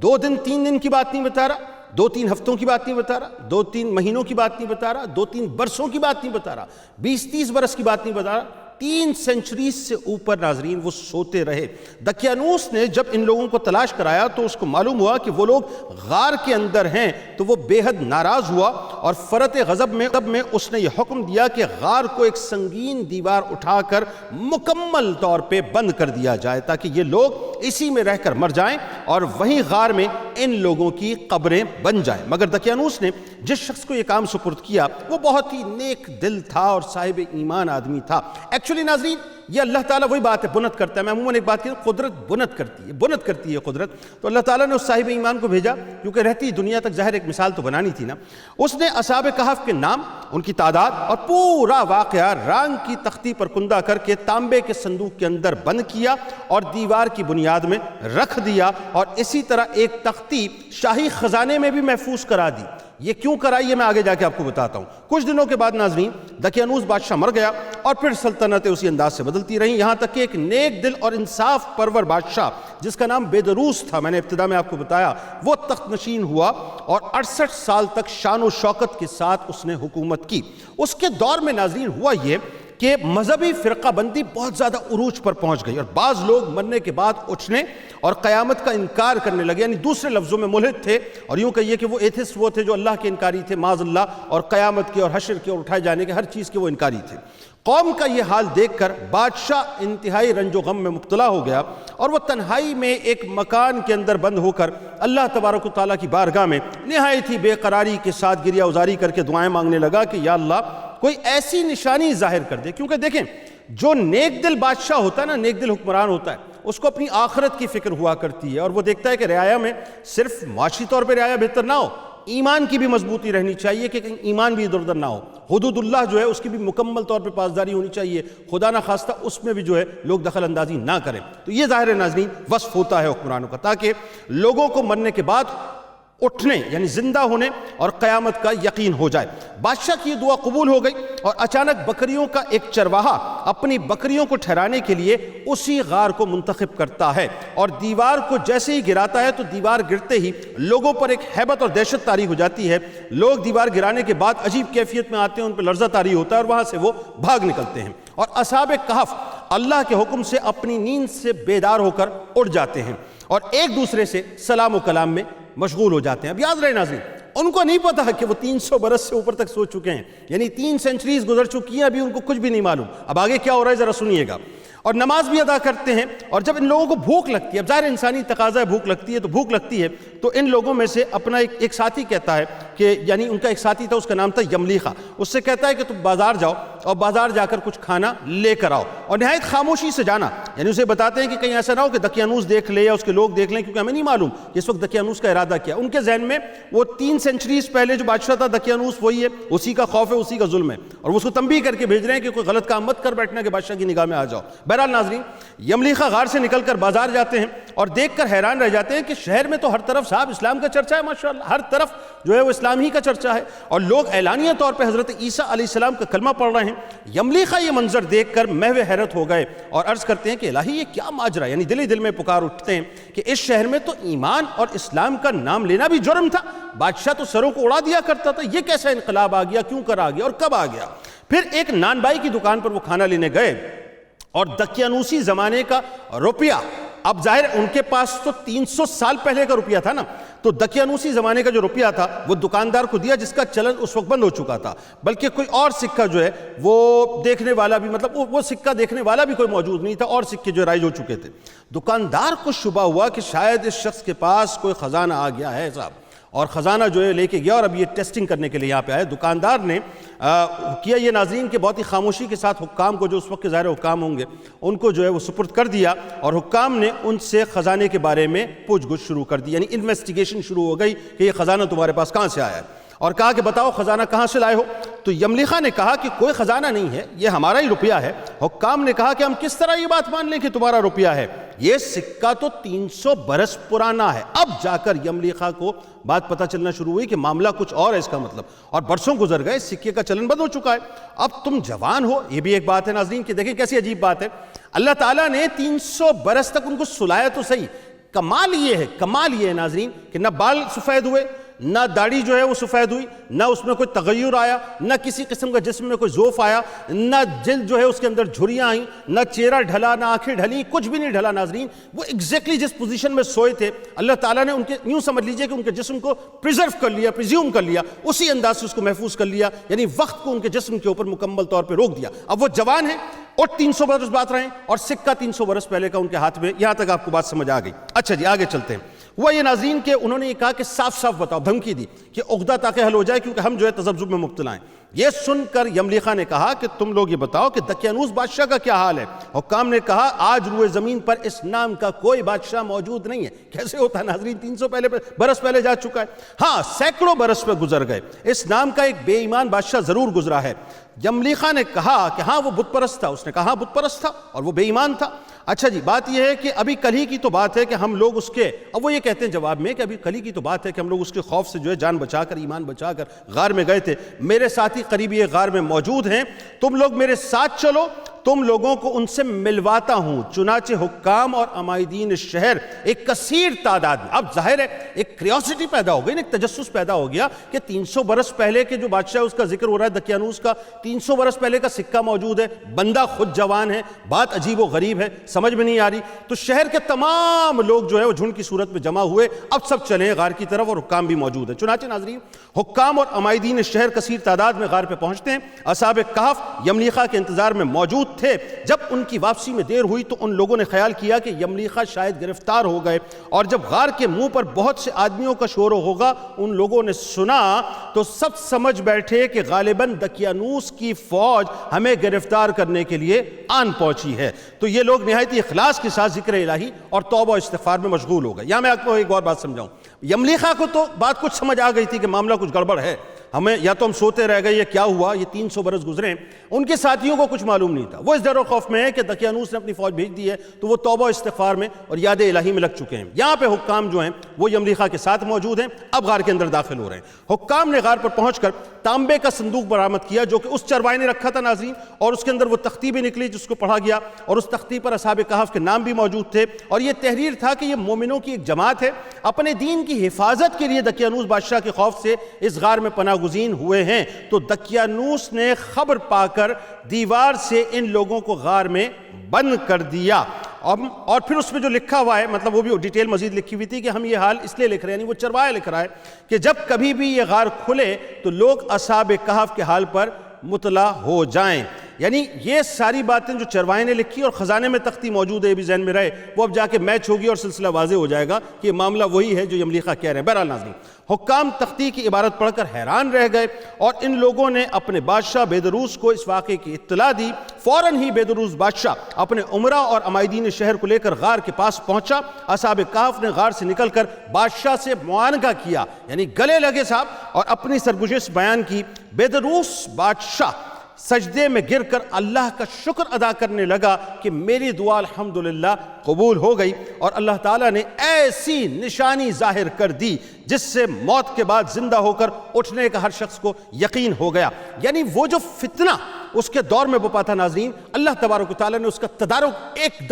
2 دن 3 دن کی بات نہیں بتا رہا، 2-3 ہفتوں کی بات نہیں بتا رہا، 2-3 مہینوں کی بات نہیں بتا رہا، 2-3 برسوں کی بات نہیں بتا رہا، 20-30 برس کی بات نہیں بتا رہا. 3 سینچریز سے اوپر ناظرین وہ سوتے رہے. دقیانوس نے جب ان لوگوں کو تلاش کرایا تو اس کو معلوم ہوا کہ وہ لوگ غار کے اندر ہیں، تو وہ بے حد ناراض ہوا اور فرط غضب میں اس نے یہ حکم دیا کہ غار کو ایک سنگین دیوار اٹھا کر مکمل طور پہ بند کر دیا جائے تاکہ یہ لوگ اسی میں رہ کر مر جائیں اور وہیں غار میں ان لوگوں کی قبریں بن جائیں. مگر دقیانوس نے جس شخص کو یہ کام سپرد کیا وہ بہت ہی نیک دل تھا اور صاحب ایمان آدمی تھا. ایکچولی ناظرین یہ اللہ تعالیٰ وہی بات ہے، بنت کرتا ہے. میں عموماً ایک بات کہتا ہوں، قدرت بنت کرتی ہے قدرت. تو اللہ تعالیٰ نے اس صاحب ایمان کو بھیجا کیونکہ رہتی دنیا تک ظاہر ایک مثال تو بنانی تھی نا. اس نے اصحاب کہف کے نام، ان کی تعداد اور پورا واقعہ رانگ کی تختی پر کندہ کر کے تانبے کے صندوق کے اندر بند کیا اور دیوار کی بنیاد میں رکھ دیا، اور اسی طرح ایک تختی شاہی خزانے میں بھی محفوظ کرا دی. یہ کیوں کرائی ہے میں آگے جا کے آپ کو بتاتا ہوں. کچھ دنوں کے بعد ناظرین دقیانوس بادشاہ مر گیا اور پھر سلطنتیں اسی انداز سے بدلتی رہیں، یہاں تک کہ ایک نیک دل اور انصاف پرور بادشاہ جس کا نام بیدروس تھا، میں نے ابتدا میں آپ کو بتایا، وہ تخت نشین ہوا اور 68 سال تک شان و شوکت کے ساتھ اس نے حکومت کی. اس کے دور میں ناظرین ہوا یہ کہ مذہبی فرقہ بندی بہت زیادہ عروج پر پہنچ گئی اور بعض لوگ مرنے کے بعد اٹھنے اور قیامت کا انکار کرنے لگے. یعنی دوسرے لفظوں میں ملحد تھے، اور یوں کہیے کہ وہ ایتھسٹ وہ تھے جو اللہ کے انکاری تھے معاذ اللہ، اور قیامت کے اور حشر کے اور اٹھائے جانے کے ہر چیز کے وہ انکاری تھے. قوم کا یہ حال دیکھ کر بادشاہ انتہائی رنج و غم میں مبتلا ہو گیا اور وہ تنہائی میں ایک مکان کے اندر بند ہو کر اللہ تبارک و تعالیٰ کی بارگاہ میں نہایت ہی بے قراری کے ساتھ گریہ ازاری کر کے دعائیں مانگنے لگا کہ یا اللہ کوئی ایسی نشانی ظاہر کر دے. کیونکہ دیکھیں جو نیک دل بادشاہ ہوتا ہے نا، نیک دل حکمران ہوتا ہے، اس کو اپنی آخرت کی فکر ہوا کرتی ہے، اور وہ دیکھتا ہے کہ رعایا میں صرف معاشی طور پہ رعایا بہتر نہ ہو، ایمان کی بھی مضبوطی رہنی چاہیے کہ کہیں ایمان بھی ادھر ادھر نہ ہو، حدود اللہ جو ہے اس کی بھی مکمل طور پہ پاسداری ہونی چاہیے، خدا نہ خواستہ اس میں بھی جو ہے لوگ دخل اندازی نہ کریں۔ تو یہ ظاہر ناظرین وصف ہوتا ہے حکمرانوں کا، تاکہ لوگوں کو مرنے کے بعد اٹھنے یعنی زندہ ہونے اور قیامت کا یقین ہو جائے۔ بادشاہ کی یہ دعا قبول ہو گئی، اور اچانک بکریوں کا ایک چرواہا اپنی بکریوں کو ٹھہرانے کے لیے اسی غار کو منتخب کرتا ہے، اور دیوار کو جیسے ہی گراتا ہے تو دیوار گرتے ہی لوگوں پر ایک ہیبت اور دہشت طاری ہو جاتی ہے۔ لوگ دیوار گرانے کے بعد عجیب کیفیت میں آتے ہیں، ان پہ لرزہ طاری ہوتا ہے اور وہاں سے وہ بھاگ نکلتے ہیں، اور اصحاب کہف اللہ کے حکم سے اپنی نیند سے بیدار ہو کر اٹھ جاتے ہیں اور ایک دوسرے سے سلام و کلام میں مشغول ہو جاتے ہیں۔ اب یاد رہے ناظرین، ان کو نہیں پتا کہ وہ 300 برس سے اوپر تک سو چکے ہیں، یعنی 3 سینچریز گزر چکی ہیں، ابھی ان کو کچھ بھی نہیں معلوم اب آگے کیا ہو رہا ہے، ذرا سنیے گا۔ اور نماز بھی ادا کرتے ہیں، اور جب ان لوگوں کو بھوک لگتی ہے، اب ظاہر انسانی تقاضا ہے، بھوک لگتی ہے تو بھوک لگتی ہے، تو ان لوگوں میں سے اپنا ایک ساتھی کہتا ہے کہ یعنی ان کا ایک ساتھی تھا، اس کا نام تھا یملیخہ، اس سے کہتا ہے کہ تم بازار جاؤ اور بازار جا کر کچھ کھانا لے کر آؤ، اور نہایت خاموشی سے جانا، یعنی اسے بتاتے ہیں کہ کہیں ایسا نہ ہو کہ دقیانوس دیکھ لے یا اس کے لوگ دیکھ لیں، کیونکہ ہمیں نہیں معلوم کہ اس وقت دقیانوس کا ارادہ کیا۔ ان کے ذہن میں وہ 3 سینچریز پہلے جو بادشاہ تھا دقیانوس وہی ہے، اسی کا خوف ہے، اسی کا ظلم ہے، اور وہ اس کو تنبیہ کر کے بھیج رہے ہیں کہ کوئی غلط کام مت کر بیٹھنا کہ بادشاہ کی نگاہ میں آ جاؤ۔ بہرحال ناظرین، یملیخہ غار سے نکل کر بازار جاتے ہیں اور دیکھ کر حیران رہ جاتے ہیں کہ شہر میں تو ہر طرف صاحب اسلام کا چرچا ہے، ماشاءاللہ ہر طرف جو ہے وہ اسلام ہی کا چرچا ہے، اور لوگ اعلانیہ طور پہ حضرت عیسیٰ علیہ السلام کا کلمہ پڑھ رہے ہیں۔ یملیخہ یہ منظر دیکھ کر محو حیرت ہو گئے اور عرض کرتے ہیں کہ الہی یہ کیا ماجرا، یعنی دل ہی دل میں پکار اٹھتے ہیں کہ اس شہر میں تو ایمان اور اسلام کا نام لینا بھی جرم تھا، بادشاہ تو سروں کو اڑا دیا کرتا تھا، یہ کیسا انقلاب آ گیا، کیوں کر آ گیا اور کب آ گیا۔ پھر ایک نان بائی کی دکان پر وہ کھانا لینے گئے، اور دقیانوسی زمانے کا روپیہ، اب ظاہر ان کے پاس تو 300 سال پہلے کا روپیہ تھا نا، تو دقیانوسی زمانے کا جو روپیہ تھا وہ دکاندار کو دیا، جس کا چلن اس وقت بند ہو چکا تھا، بلکہ کوئی اور سکہ جو ہے وہ دیکھنے والا بھی، مطلب وہ سکہ دیکھنے والا بھی کوئی موجود نہیں تھا، اور سکے جو رائج ہو چکے تھے۔ دکاندار کو شبہ ہوا کہ شاید اس شخص کے پاس کوئی خزانہ آ گیا ہے صاحب، اور خزانہ جو ہے لے کے گیا، اور اب یہ ٹیسٹنگ کرنے کے لیے یہاں پہ آئے۔ دکاندار نے کیا یہ ناظرین کہ بہت ہی خاموشی کے ساتھ حکام کو، جو اس وقت کے ظاہر حکام ہوں گے، ان کو جو ہے وہ سپرد کر دیا، اور حکام نے ان سے خزانے کے بارے میں پوچھ گچھ شروع کر دی، یعنی انویسٹیگیشن شروع ہو گئی کہ یہ خزانہ تمہارے پاس کہاں سے آیا ہے، اور کہا کہ بتاؤ خزانہ کہاں سے لائے ہو؟ تو یملیخہ نے کہا کہ کوئی خزانہ نہیں ہے، یہ ہمارا ہی روپیہ ہے۔ حکام نے کہا کہ ہم کس طرح یہ بات مان لیں کہ تمہارا روپیہ ہے، یہ سکہ تو 300 برس پرانا ہے۔ اب جا کر یملیخہ کو بات پتہ چلنا شروع ہوئی کہ معاملہ کچھ اور ہے اس کا مطلب، اور برسوں گزر گئے، سکے کا چلن بند ہو چکا ہے، اب تم جوان ہو۔ یہ بھی ایک بات ہے ناظرین کہ دیکھیں کیسی عجیب بات ہے، اللہ تعالیٰ نے 300 برس تک ان کو سلایا تو صحیح، کمال یہ ہے ناظرین کہ نہ بال سفید ہوئے، نہ داڑھی جو ہے وہ سفید ہوئی، نہ اس میں کوئی تغیر آیا، نہ کسی قسم کا جسم میں کوئی ذوف آیا، نہ جلد جو ہے اس کے اندر جھریاں آئیں، نہ چہرہ ڈھلا، نہ آنکھیں ڈھلی، کچھ بھی نہیں ڈھلا ناظرین۔ وہ ایگزیکٹلی جس پوزیشن میں سوئے تھے، اللہ تعالیٰ نے ان کے یوں سمجھ لیجئے کہ ان کے جسم کو پریزرو کر لیا، پریزیوم کر لیا، اسی انداز سے اس کو محفوظ کر لیا، یعنی وقت کو ان کے جسم کے اوپر مکمل طور پہ روک دیا۔ اب وہ جوان ہیں اور 300 برس بات رہے ہیں، اور سکہ 300 برس پہلے کا ان کے ہاتھ میں، یہاں تک آپ کو بات سمجھ آ گئی۔ اچھا جی آگے چلتے ہیں۔ وہ یہ ناظرین کہ انہوں نے یہ کہا کہ صاف صاف بتاؤ، دھمکی دی کہ عقدہ تاکہ حل ہو جائے، کیونکہ ہم جو ہے تذبذب میں مبتلا ہیں۔ یہ سن کر یملیخہ نے کہا کہ تم لوگ یہ بتاؤ کہ دقیانوس بادشاہ کا کیا حال ہے؟ حکام نے کہا آج روئے زمین پر اس نام کا کوئی بادشاہ موجود نہیں ہے۔ کیسے ہوتا ہے ناظرین، 300 برس پہلے جا چکا ہے، ہاں سینکڑوں برس پہ گزر گئے، اس نام کا ایک بے ایمان بادشاہ ضرور گزرا ہے۔ یملیخہ نے کہا کہ ہاں وہ بت پرست تھا، اس نے کہا ہاں بت پرست تھا اور وہ بے ایمان تھا۔ اچھا جی بات یہ ہے کہ ابھی کل ہی کی تو بات ہے کہ ہم لوگ اس کے، اب وہ یہ کہتے ہیں جواب میں کہ ابھی کل ہی کی تو بات ہے کہ ہم لوگ اس کے خوف سے جو ہے جان بچا کر، ایمان بچا کر غار میں گئے تھے، میرے ساتھی قریبی ایک غار میں موجود ہیں، تم لوگ میرے ساتھ چلو، تم لوگوں کو ان سے ملواتا ہوں۔ چنانچہ حکام اور عمائدین شہر ایک کثیر تعداد میں، اب ظاہر ہے ایک کریوسٹی پیدا ہو گئی، ایک تجسس پیدا ہو گیا کہ 300 برس پہلے کے جو بادشاہ اس کا ذکر ہو رہا ہے دقیانوس کا، 300 برس پہلے کا سکہ موجود ہے، بندہ خود جوان ہے، بات عجیب و غریب ہے، سمجھ میں نہیں آ رہی۔ تو شہر کے تمام لوگ جو ہے وہ جھنڈ کی صورت میں جمع ہوئے، اب سب چلیں غار کی طرف، اور حکام بھی موجود ہیں۔ چنانچہ ناظرین حکام اور عمائدین شہر کثیر تعداد میں غار پہ پہنچتے ہیں، اصحاب کہف یملیخہ کے انتظار میں موجود موجود تھے۔ جب ان کی واپسی میں دیر ہوئی تو ان لوگوں نے خیال کیا کہ یملیخا شاید گرفتار ہو گئے، اور جب غار کے منہ پر بہت سے آدمیوں کا شور و غوغا ان لوگوں نے سنا تو سب سمجھ بیٹھے کہ غالباً دقیانوس کی فوج ہمیں گرفتار کرنے کے لیے آن پہنچی ہے۔ تو یہ لوگ نہایت اخلاص کے ساتھ ذکر الہی اور توبہ و استغفار میں مشغول ہو گئے۔ یہاں میں آپ کو ایک اور بات سمجھاؤں، یملیخا کو تو بات کچھ سمجھ آ گئی تھی کہ معاملہ کچھ گڑبڑ ہے، ہمیں یا تو ہم سوتے رہ گئے، یہ کیا ہوا، یہ 300 برس گزرے۔ ان کے ساتھیوں کو کچھ معلوم نہیں تھا، وہ اس ڈر و خوف میں ہے کہ دقیانوس نے اپنی فوج بھیج دی ہے، تو وہ توبہ و استغفار میں اور یاد الہی میں لگ چکے ہیں۔ یہاں پہ حکام جو ہیں وہ یملیخا کے ساتھ موجود ہیں، اب غار کے اندر داخل ہو رہے ہیں۔ حکام نے غار پر پہنچ کر تانبے کا صندوق برآمد کیا جو کہ اس چرواہے نے رکھا تھا ناظرین، اور اس کے اندر وہ تختی بھی نکلی جس کو پڑھا گیا، اور اس تختی پر اصحاب کہف کے نام بھی موجود تھے، اور یہ تحریر تھا کہ یہ مومنوں کی ایک جماعت ہے، اپنے دین کی حفاظت کے لیے دقیانوس بادشاہ کے خوف سے اس غار میں پناہ گزین ہوئے ہیں۔ تو دقیانوس نے خبر پا کر دیوار سے ان لوگوں کو غار میں بند کر دیا، اور پھر اس میں جو لکھا ہوا ہے، مطلب وہ بھی ڈیٹیل مزید لکھی ہوئی تھی کہ ہم یہ حال اس لیے لکھ رہے ہیں، یعنی وہ چرواہا لکھ رہا ہے کہ جب کبھی بھی یہ غار کھلے تو لوگ اصحاب کہف کے حال پر مطلع ہو جائیں۔ یعنی یہ ساری باتیں جو چرواہے نے لکھی اور خزانے میں تختی موجود ہے، یہ بھی ذہن میں رہے، وہ اب جا کے میچ ہوگی اور سلسلہ واضح ہو جائے گا کہ یہ معاملہ وہی ہے جو یملیخا کہہ رہے ہیں۔ بہرحال ناظرین، حکام تختی کی عبارت پڑھ کر حیران رہ گئے، اور ان لوگوں نے اپنے بادشاہ بیدروس کو اس واقعے کی اطلاع دی۔ فوراً ہی بیدروس بادشاہ اپنے امراء اور عمائدین شہر کو لے کر غار کے پاس پہنچا۔ اصحاب کہف نے غار سے نکل کر بادشاہ سے معانقہ کیا، یعنی گلے لگے صاحب، اور اپنی سرگزشت بیان کی۔ بیدروس بادشاہ سجدے میں گر کر اللہ کا شکر ادا کرنے لگا کہ میری دعا الحمدللہ قبول ہو گئی، اور اللہ تعالیٰ نے ایسی نشانی ظاہر کر دی جس سے موت کے بعد زندہ ہو کر اٹھنے کا ہر شخص کو یقین ہو گیا۔ یعنی وہ جو فتنہ اس کے دور میں بپا تھا ناظرین، اللہ تبارک و تعالیٰ نے اس کا تدارک ایک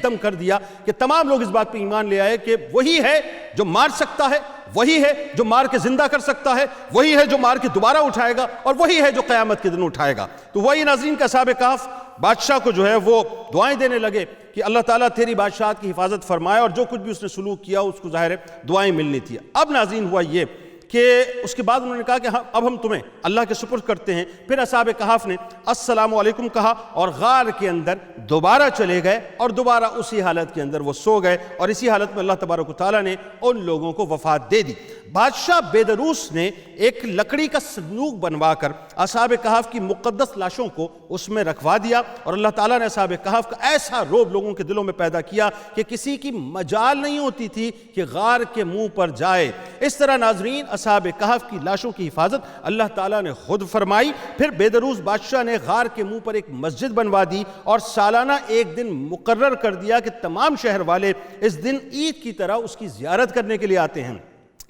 دم کر دیا کہ تمام لوگ اس بات پہ ایمان لے آئے کہ وہی ہے جو مار سکتا ہے، وہی ہے جو مار کے زندہ کر سکتا ہے، وہی ہے جو مار کے دوبارہ اٹھائے گا، اور وہی ہے جو قیامت کے دن اٹھائے گا۔ تو وہی ناظرین کا اصحاب کہف بادشاہ کو جو ہے وہ دعائیں دینے لگے کہ اللہ تعالیٰ تیری بادشاہت کی حفاظت فرمائے، اور جو کچھ بھی اس نے سلوک کیا اس کو ظاہر ہے دعائیں ملنی تھی۔ اب ناظرین ہوا یہ کہ اس کے بعد انہوں نے کہا کہ اب ہم تمہیں اللہ کے سپرد کرتے ہیں۔ پھر اصحاب کہف نے السلام علیکم کہا اور غار کے اندر دوبارہ چلے گئے، اور دوبارہ اسی حالت کے اندر وہ سو گئے، اور اسی حالت میں اللہ تبارک و تعالیٰ نے ان لوگوں کو وفات دے دی۔ بادشاہ بیدروس نے ایک لکڑی کا صندوق بنوا کر اصحاب کہف کی مقدس لاشوں کو اس میں رکھوا دیا، اور اللہ تعالیٰ نے اصحاب کہف کا ایسا روب لوگوں کے دلوں میں پیدا کیا کہ کسی کی مجال نہیں ہوتی تھی کہ غار کے منہ پر جائے۔ اس طرح ناظرین اصحاب کہف کی لاشوں کی حفاظت اللہ تعالیٰ نے خود فرمائی۔ پھر بیدروس بادشاہ نے غار کے منہ پر ایک مسجد بنوا دی، اور سالانہ ایک دن مقرر کر دیا کہ تمام شہر والے اس دن عید کی طرح اس کی زیارت کرنے کے لیے آتے ہیں۔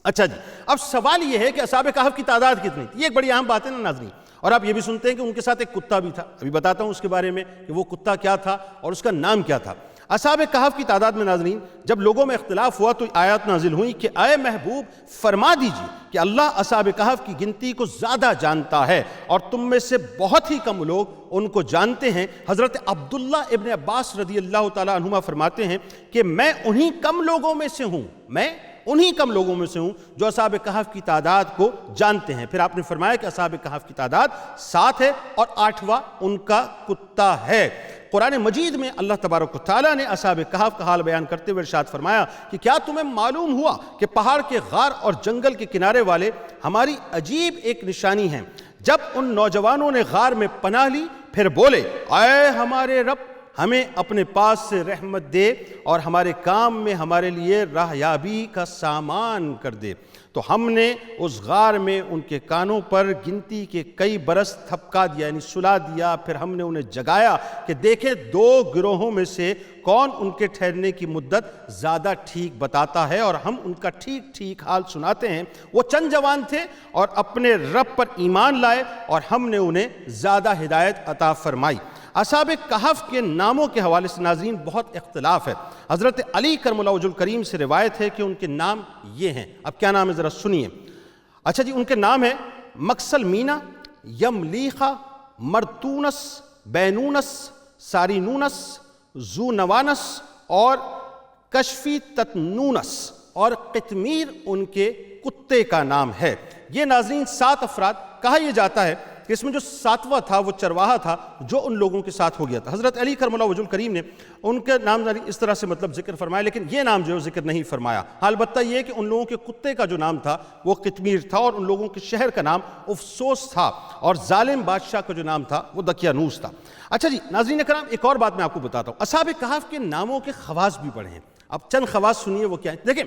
اچھا جی، اب سوال یہ ہے کہ اصحاب کہف کی تعداد کتنی تھی؟ یہ ایک بڑی اہم بات ہے نا ناظرین، اور آپ یہ بھی سنتے ہیں کہ ان کے ساتھ ایک کتا بھی تھا۔ ابھی بتاتا ہوں اس کے بارے میں کہ وہ کتا کیا تھا اور اس کا نام کیا تھا۔ اصحاب کہف کی تعداد میں ناظرین جب لوگوں میں اختلاف ہوا تو آیات نازل ہوئی کہ اے محبوب فرما دیجیے کہ اللہ اصحاب کہف کی گنتی کو زیادہ جانتا ہے، اور تم میں سے بہت ہی کم لوگ ان کو جانتے ہیں۔ حضرت عبداللہ ابن عباس رضی اللہ تعالیٰ عنہما فرماتے ہیں کہ میں انہی کم لوگوں میں سے ہوں جو اصحاب کہف کی تعداد کو جانتے ہیں۔ پھر آپ نے فرمایا کہ اصحاب کہف کی تعداد 7 ہے، اور 8واں ان کا کتا ہے۔ قرآن مجید میں اللہ تبارک و تعالیٰ نے اصحاب کہف کا حال بیان کرتے ہوئے ارشاد فرمایا کہ کیا تمہیں معلوم ہوا کہ پہاڑ کے غار اور جنگل کے کنارے والے ہماری عجیب ایک نشانی ہیں۔ جب ان نوجوانوں نے غار میں پناہ لی پھر بولے اے ہمارے رب ہمیں اپنے پاس سے رحمت دے اور ہمارے کام میں ہمارے لیے راہیابی کا سامان کر دے، تو ہم نے اس غار میں ان کے کانوں پر گنتی کے کئی برس تھپکا دیا، یعنی سلا دیا۔ پھر ہم نے انہیں جگایا کہ دیکھیں 2 گروہوں میں سے کون ان کے ٹھہرنے کی مدت زیادہ ٹھیک بتاتا ہے، اور ہم ان کا ٹھیک حال سناتے ہیں۔ وہ چند جوان تھے اور اپنے رب پر ایمان لائے، اور ہم نے انہیں زیادہ ہدایت عطا فرمائی۔ اصحاب کہف کے ناموں کے حوالے سے ناظرین بہت اختلاف ہے۔ حضرت علی کرم اللہ وجہ الکریم سے روایت ہے کہ ان کے نام یہ ہیں، اب کیا نام ہے ذرا سنیے۔ اچھا جی، ان کے نام ہیں مکسل مینا، یملیخا، مرتونس، بینونس، سارینونس، زونوانس اور کشفی تتنونس، اور قطمیر ان کے کتے کا نام ہے۔ یہ ناظرین 7 افراد، کہا یہ جاتا ہے کہ اس میں جو 7واں تھا وہ چرواہا تھا جو ان لوگوں کے ساتھ ہو گیا تھا۔ حضرت علی کرم اللہ وجہ الکریم نے ان کے نام اس طرح سے مطلب ذکر فرمایا، لیکن یہ نام جو ہے ذکر نہیں فرمایا۔ البتہ یہ کہ ان لوگوں کے کتے کا جو نام تھا وہ قطمیر تھا، اور ان لوگوں کے شہر کا نام افسوس تھا، اور ظالم بادشاہ کا جو نام تھا وہ دقیانوس تھا۔ اچھا جی ناظرین اکرام، ایک اور بات میں آپ کو بتاتا ہوں، اصحاب کہف کے ناموں کے خواص بھی بڑے ہیں۔ اب چند خواص سنیے وہ کیا ہیں۔ دیکھیں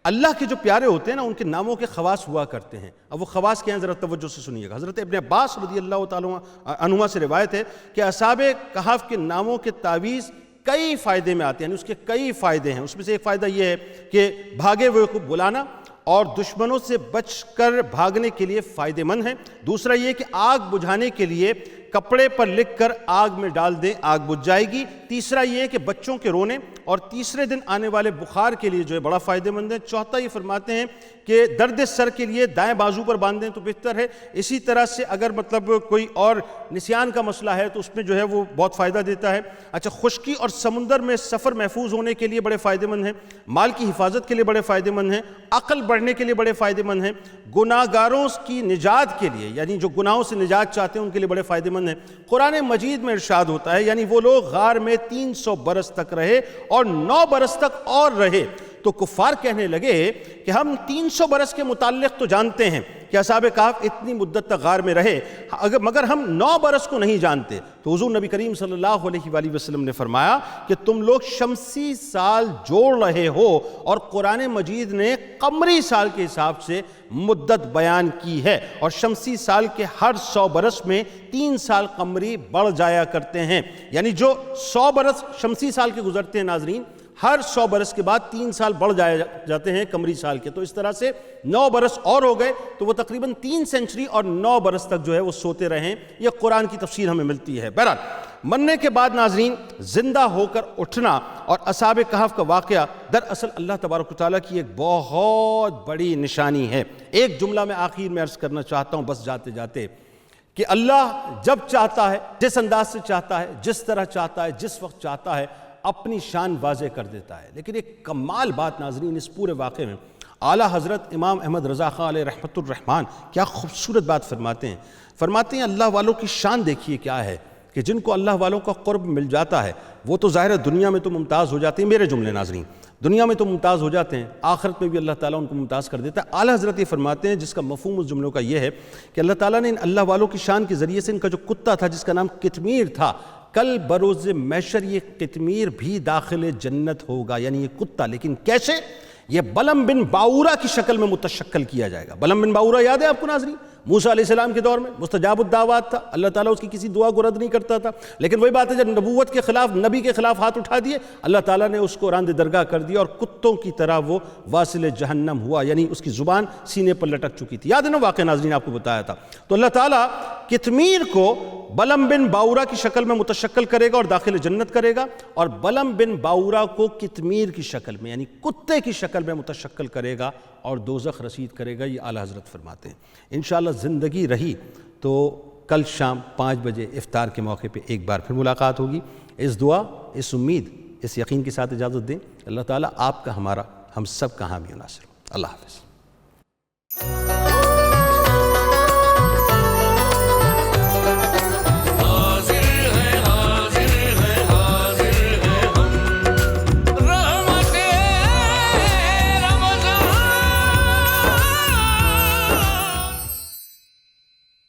اللہ کے جو پیارے ہوتے ہیں نا، ان کے ناموں کے خواص ہوا کرتے ہیں۔ اب وہ خواص کیا ہیں ذرا توجہ سے سنیے گا۔ حضرت ابن عباس رضی اللہ تعالیٰ عنہما سے روایت ہے کہ اصحاب کہف کے ناموں کے تعویذ کئی فائدے میں آتے ہیں، یعنی اس کے کئی فائدے ہیں۔ اس میں سے ایک فائدہ یہ ہے کہ بھاگے ہوئے کو بلانا اور دشمنوں سے بچ کر بھاگنے کے لیے فائدہ مند ہے۔ دوسرا یہ کہ آگ بجھانے کے لیے کپڑے پر لکھ کر آگ میں ڈال دیں، آگ بجھ جائے گی۔ تیسرا یہ کہ بچوں کے رونے اور تیسرے دن آنے والے بخار کے لیے جو ہے بڑا فائدہ مند ہے۔ چوتھا یہ فرماتے ہیں کہ درد سر کے لیے دائیں بازو پر باندھیں تو بہتر ہے۔ اسی طرح سے اگر مطلب کوئی اور نسیان کا مسئلہ ہے تو اس میں جو ہے وہ بہت فائدہ دیتا ہے۔ اچھا، خشکی اور سمندر میں سفر محفوظ ہونے کے لیے بڑے فائدہ مند ہیں، مال کی حفاظت کے لیے بڑے فائدہ مند ہیں، عقل بڑھنے کے لیے بڑے فائدہ مند ہیں، گناہ گاروں کی نجات کے لیے یعنی جو گناہوں سے نجات چاہتے ہیں ان کے لیے بڑے فائدہ مند ہیں۔ قرآن مجید میں ارشاد ہوتا ہے یعنی وہ لوگ غار میں 300 برس تک رہے اور 9 برس تک اور رہے، تو کفار کہنے لگے کہ ہم 300 برس کے متعلق تو جانتے ہیں کہ اصحاب کہف اتنی مدت تک غار میں رہے، مگر ہم 9 برس کو نہیں جانتے۔ تو حضور نبی کریم صلی اللہ علیہ وآلہ وسلم نے فرمایا کہ تم لوگ شمسی سال جوڑ رہے ہو، اور قرآن مجید نے قمری سال کے حساب سے مدت بیان کی ہے، اور شمسی سال کے ہر 100 برس میں 3 سال قمری بڑھ جایا کرتے ہیں، یعنی جو 100 برس شمسی سال کے گزرتے ہیں ناظرین، ہر 100 برس کے بعد 3 سال بڑھ جاتے ہیں قمری سال کے۔ تو اس طرح سے 9 برس اور ہو گئے، تو وہ تقریباً 3 سینچری اور 9 برس تک جو ہے وہ سوتے رہیں۔ یہ قرآن کی تفسیر ہمیں ملتی ہے۔ بہرحال مرنے کے بعد ناظرین زندہ ہو کر اٹھنا اور اصحاب کہف کا واقعہ دراصل اللہ تبارک و تعالیٰ کی ایک بہت بڑی نشانی ہے۔ ایک جملہ میں آخر میں عرض کرنا چاہتا ہوں بس جاتے جاتے، کہ اللہ جب چاہتا ہے، جس انداز سے چاہتا ہے، جس طرح چاہتا ہے، جس وقت چاہتا ہے، اپنی شان واضح کر دیتا ہے۔ لیکن ایک کمال بات ناظرین اس پورے واقعے میں، اعلیٰ حضرت امام احمد رضا خان علیہ رحمۃ الرحمن کیا خوبصورت بات فرماتے ہیں اللہ والوں کی شان دیکھیے کیا ہے، کہ جن کو اللہ والوں کا قرب مل جاتا ہے وہ تو ظاہر ہے دنیا میں تو ممتاز ہو جاتے ہیں، میرے جملے ناظرین، دنیا میں تو ممتاز ہو جاتے ہیں، آخرت میں بھی اللہ تعالیٰ ان کو ممتاز کر دیتا ہے۔ اعلیٰ حضرت یہ فرماتے ہیں، جس کا مفہوم اس جملوں کا یہ ہے کہ اللہ تعالیٰ نے ان اللہ والوں کی شان کے ذریعے سے ان کا جو کتا تھا جس کا نام قطمیر تھا، کل بروز محشر یہ قطمیر بھی داخل جنت ہوگا، یعنی یہ کتا، لیکن کیسے؟ یہ بلم بن باورا کی شکل میں متشکل کیا جائے گا۔ بلم بن باورا یاد ہے آپ کو ناظرین؟ موسیٰ علیہ السلام کے دور میں مستجاب الدعوات تھا، اللہ تعالیٰ اس کی کسی دعا کو رد نہیں کرتا تھا، لیکن وہی بات ہے جب نبوت کے خلاف، نبی کے خلاف ہاتھ اٹھا دیے، اللہ تعالیٰ نے اس کو راندِ درگاہ کر دیا، اور کتوں کی طرح وہ واصل جہنم ہوا، یعنی اس کی زبان سینے پر لٹک چکی تھی۔ یاد ہے نا واقعہ ناظرین آپ کو بتایا تھا۔ تو اللہ تعالیٰ قطمیر کو بلم بن باورا کی شکل میں متشکل کرے گا اور داخل جنت کرے گا، اور بلم بن باورا کو قطمیر کی شکل میں یعنی کتے کی شکل میں متشکل کرے گا اور دوزخ رسید کرے گا۔ یہ اعلیٰ حضرت فرماتے ہیں۔ انشاءاللہ زندگی رہی تو کل شام 5 بجے افطار کے موقع پہ ایک بار پھر ملاقات ہوگی۔ اس دعا، اس امید، اس یقین کے ساتھ اجازت دیں، اللہ تعالیٰ آپ کا، ہمارا، ہم سب کا حامی و ناصر ہو۔ اللہ حافظ۔